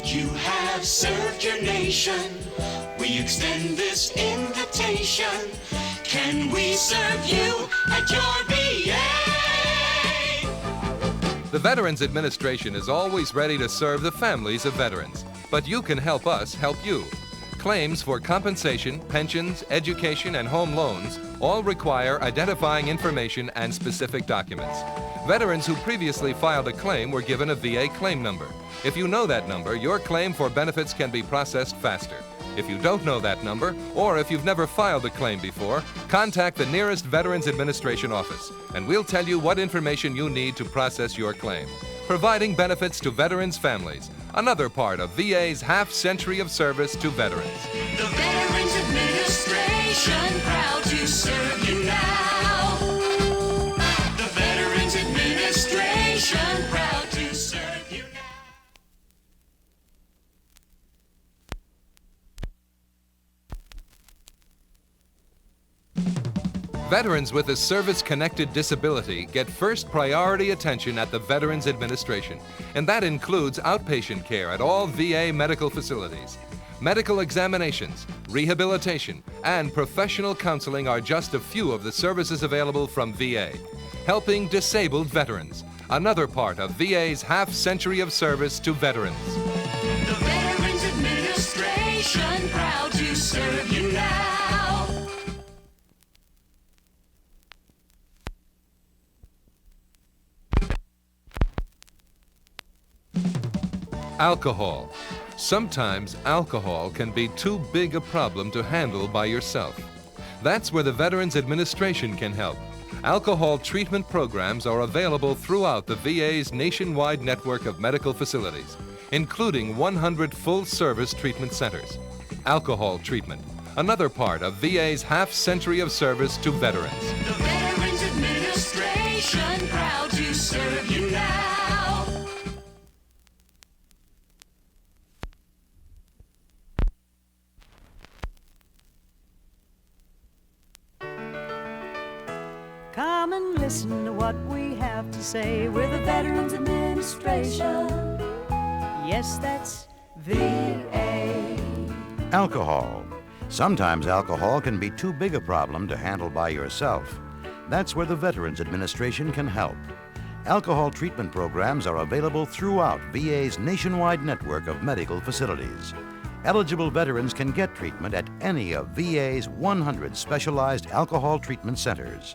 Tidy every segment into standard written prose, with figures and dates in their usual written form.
you have served your nation, we extend this invitation. Can we serve you at your VA? The Veterans Administration is always ready to serve the families of veterans, but you can help us help you. Claims for compensation, pensions, education, and home loans all require identifying information and specific documents. Veterans who previously filed a claim were given a VA claim number. If you know that number, your claim for benefits can be processed faster. If you don't know that number, or if you've never filed a claim before, contact the nearest Veterans Administration office, and we'll tell you what information you need to process your claim. Providing benefits to veterans' families, another part of VA's half-century of service to veterans. The Veterans Administration, proud to serve you now. The Veterans Administration, proud to serve you now. Veterans with a service-connected disability get first priority attention at the Veterans Administration, and that includes outpatient care at all VA medical facilities. Medical examinations, rehabilitation, and professional counseling are just a few of the services available from VA. Helping disabled veterans, another part of VA's half-century of service to veterans. The Veterans Administration, proud to serve you now. Alcohol. Sometimes alcohol can be too big a problem to handle by yourself. That's where the Veterans Administration can help. Alcohol treatment programs are available throughout the VA's nationwide network of medical facilities, including 100 full-service treatment centers. Alcohol treatment, another part of VA's half-century of service to veterans. The Veterans Administration, proud to serve you now. Come and listen to what we have to say. We're the Veterans Administration. Yes, that's VA. Alcohol. Sometimes alcohol can be too big a problem to handle by yourself. That's where the Veterans Administration can help. Alcohol treatment programs are available throughout VA's nationwide network of medical facilities. Eligible veterans can get treatment at any of VA's 100 specialized alcohol treatment centers.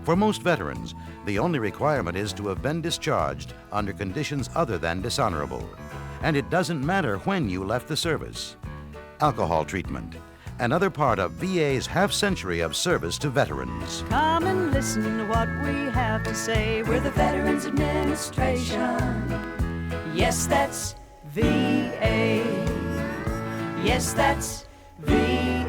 For most veterans, the only requirement is to have been discharged under conditions other than dishonorable. And it doesn't matter when you left the service. Alcohol treatment, another part of VA's half-century of service to veterans. Come and listen to what we have to say. We're the Veterans Administration. Yes, that's VA. Yes, that's VA.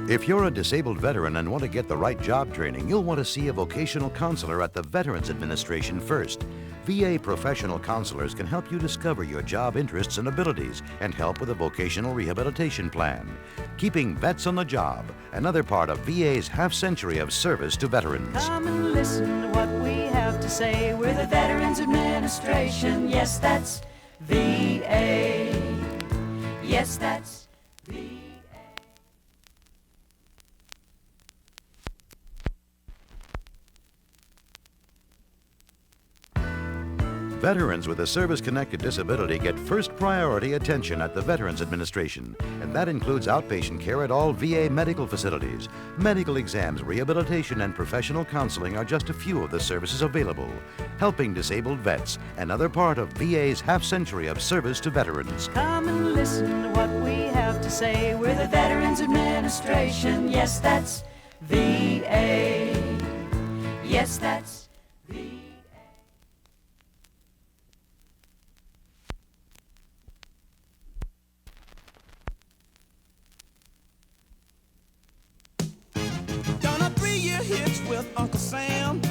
If you're a disabled veteran and want to get the right job training, you'll want to see a vocational counselor at the Veterans Administration first. VA professional counselors can help you discover your job interests and abilities and help with a vocational rehabilitation plan. Keeping vets on the job, another part of VA's half-century of service to veterans. Come and listen to what we have to say. We're the Veterans Administration. Yes, that's VA. Yes, that's VA. Veterans with a service-connected disability get first priority attention at the Veterans Administration, and that includes outpatient care at all VA medical facilities. Medical exams, rehabilitation, and professional counseling are just a few of the services available. Helping disabled vets, another part of VA's half-century of service to veterans. Come and listen to what we have to say. We're the Veterans Administration. Yes, that's VA. Yes, that's VA. Hitch with Uncle Sam.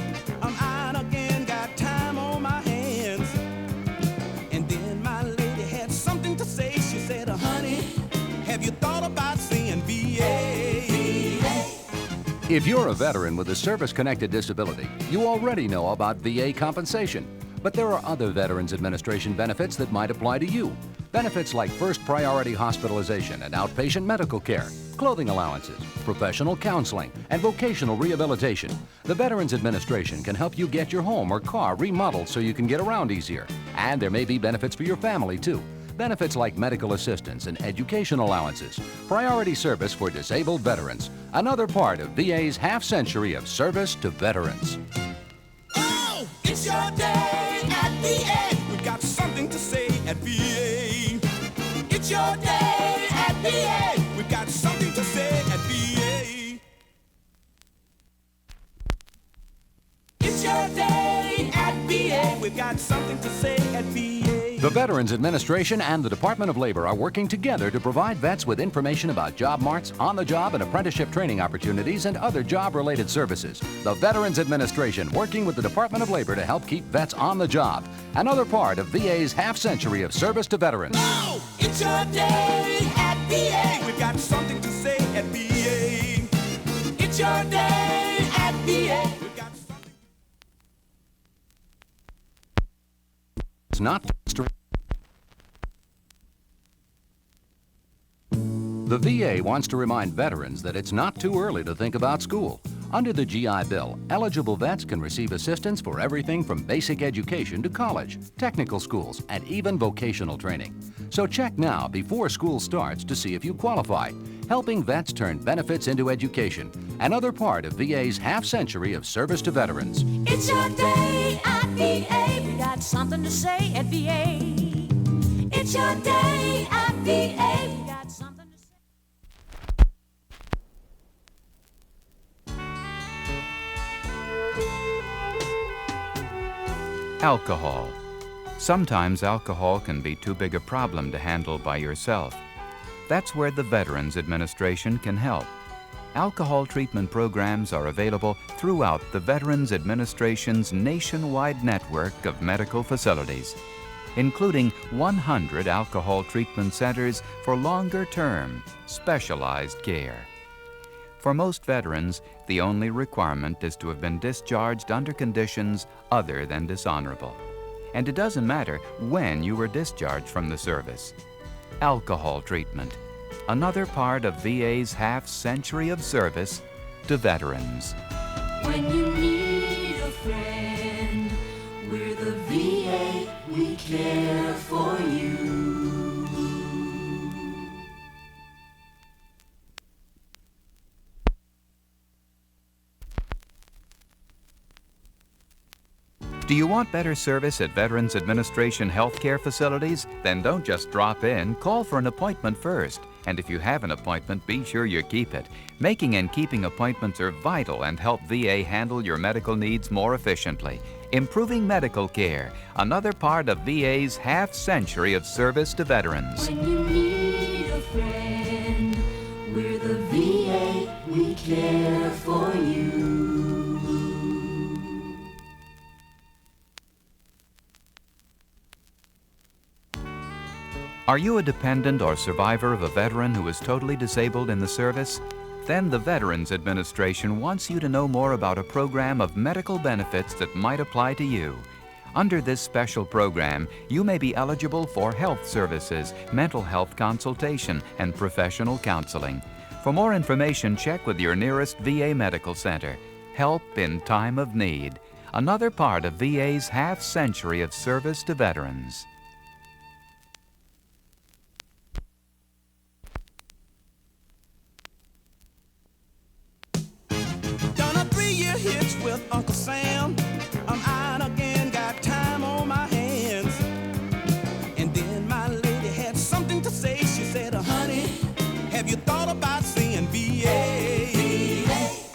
I'm out again, got time on my hands. And then my lady had something to say. She said, honey, have you thought about seeing VA? If you're a veteran with a service-connected disability, you already know about VA compensation. But there are other Veterans Administration benefits that might apply to you. Benefits like first priority hospitalization and outpatient medical care, clothing allowances, professional counseling, and vocational rehabilitation. The Veterans Administration can help you get your home or car remodeled so you can get around easier. And there may be benefits for your family, too. Benefits like medical assistance and education allowances, priority service for disabled veterans, another part of VA's half-century of service to veterans. Oh, it's your day at VA. We've got something to say at VA. It's your day at VA. We've got something to say at VA. It's your day at VA. We've got something to say at VA. The Veterans Administration and the Department of Labor are working together to provide vets with information about job marts, on-the-job and apprenticeship training opportunities, and other job-related services. The Veterans Administration working with the Department of Labor to help keep vets on the job. Another part of VA's half-century of service to veterans. Oh, it's your day at VA. We've got something to say at VA. It's your day at VA. We've got something. It's not. The VA wants to remind veterans that it's not too early to think about school. Under the GI Bill, eligible vets can receive assistance for everything from basic education to college, technical schools, and even vocational training. So check now before school starts to see if you qualify. Helping vets turn benefits into education, another part of VA's half-century of service to veterans. It's your day at VA. We got something to say at VA. It's your day at VA. We got something to say. Alcohol. Sometimes alcohol can be too big a problem to handle by yourself. That's where the Veterans Administration can help. Alcohol treatment programs are available throughout the Veterans Administration's nationwide network of medical facilities, including 100 alcohol treatment centers for longer-term, specialized care. For most veterans, the only requirement is to have been discharged under conditions other than dishonorable. And it doesn't matter when you were discharged from the service. Alcohol treatment, another part of VA's half-century of service to veterans. When you need a friend, we're the VA. We care for you. Do you want better service at Veterans Administration healthcare facilities? Then don't just drop in, call for an appointment first. And if you have an appointment, be sure you keep it. Making and keeping appointments are vital and help VA handle your medical needs more efficiently. Improving medical care, another part of VA's half-century of service to veterans. When you need a friend, we're the VA. We care for you. Are you a dependent or survivor of a veteran who is totally disabled in the service? Then the Veterans Administration wants you to know more about a program of medical benefits that might apply to you. Under this special program, you may be eligible for health services, mental health consultation, and professional counseling. For more information, check with your nearest VA medical center. Help in time of need, another part of VA's half-century of service to veterans. Done a 3-year hitch with Uncle Sam. I'm out again, got time on my hands. And then my lady had something to say. She said, honey, have you thought about seeing VA?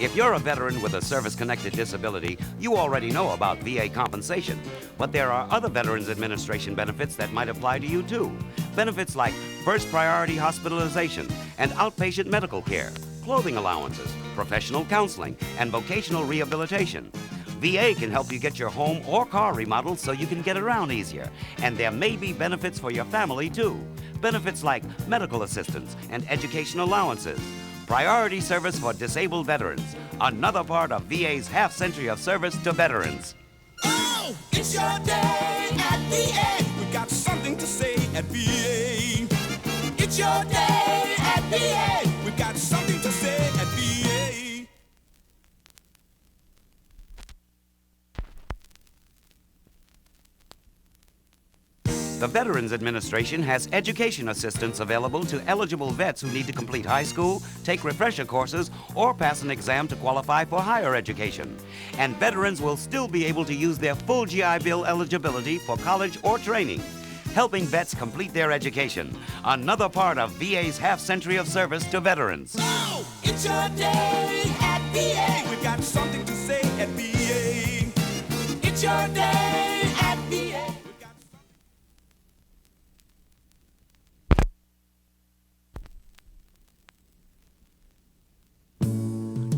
If you're a veteran with a service-connected disability, you already know about VA compensation. But there are other Veterans Administration benefits that might apply to you too. Benefits like first priority hospitalization and outpatient medical care, clothing allowances, professional counseling, and vocational rehabilitation. VA can help you get your home or car remodeled so you can get around easier. And there may be benefits for your family too. Benefits like medical assistance and education allowances, priority service for disabled veterans. Another part of VA's half-century of service to veterans. Oh, it's your day at VA. We got something to say at VA. It's your day at VA. We got something to say at VA. The Veterans Administration has education assistance available to eligible vets who need to complete high school, take refresher courses, or pass an exam to qualify for higher education. And veterans will still be able to use their full GI Bill eligibility for college or training, helping vets complete their education. Another part of VA's half-century of service to veterans. Oh, it's your day at VA. We got something to say at VA. It's your day at VA.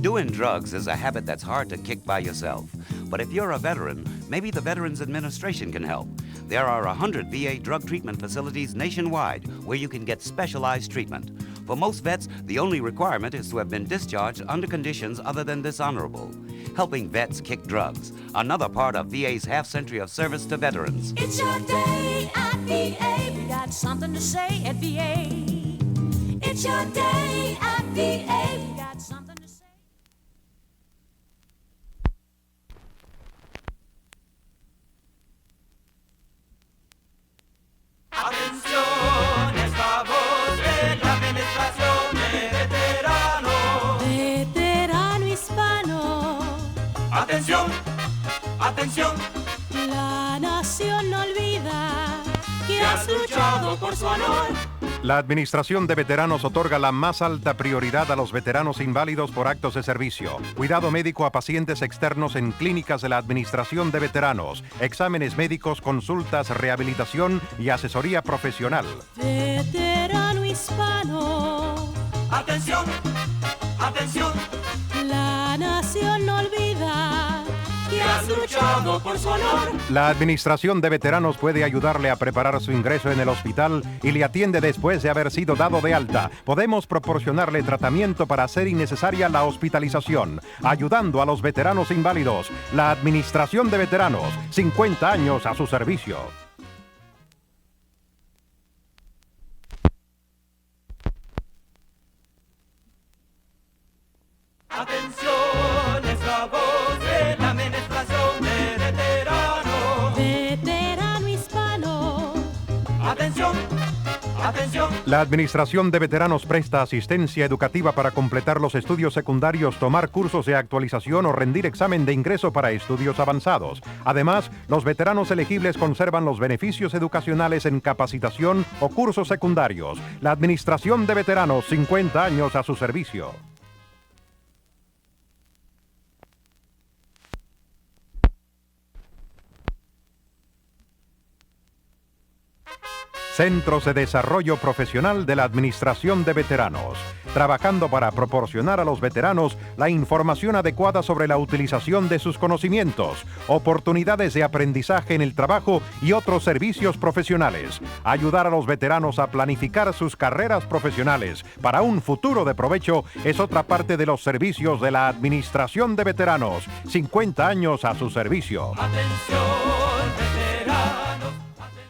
Doing drugs is a habit that's hard to kick by yourself. But if you're a veteran, maybe the Veterans Administration can help. There are 100 VA drug treatment facilities nationwide where you can get specialized treatment. For most vets, the only requirement is to have been discharged under conditions other than dishonorable. Helping vets kick drugs, another part of VA's half-century of service to veterans. It's your day at VA. We got something to say at VA. It's your day at VA. We got something to say. Atención, es la voz de la administración de veteranos. Veterano hispano, Atención, atención, la nación no olvida que has luchado por su honor. La Administración de Veteranos otorga la más alta prioridad a los veteranos inválidos por actos de servicio, cuidado médico a pacientes externos en clínicas de la Administración de Veteranos, exámenes médicos, consultas, rehabilitación y asesoría profesional. Veterano hispano, Atención, atención, la nación no olvida que has luchado por su honor. La Administración de Veteranos puede ayudarle a preparar su ingreso en el hospital y le atiende después de haber sido dado de alta. Podemos proporcionarle tratamiento para hacer innecesaria la hospitalización, ayudando a los veteranos inválidos. La Administración de Veteranos, 50 años a su servicio. Atención, es la voz de la administración de veteranos. veterano hispano. Atención, atención, La Administración de Veteranos presta asistencia educativa para completar los estudios secundarios, tomar cursos de actualización o rendir examen de ingreso para estudios avanzados. Además, los veteranos elegibles conservan los beneficios educacionales en capacitación o cursos secundarios. La Administración de Veteranos, 50 años a su servicio. Centros de Desarrollo Profesional de la Administración de Veteranos, trabajando para proporcionar a los veteranos la información adecuada sobre la utilización de sus conocimientos, oportunidades de aprendizaje en el trabajo y otros servicios profesionales. Ayudar a los veteranos a planificar sus carreras profesionales para un futuro de provecho es otra parte de los servicios de la Administración de Veteranos. 50 años a su servicio. atención.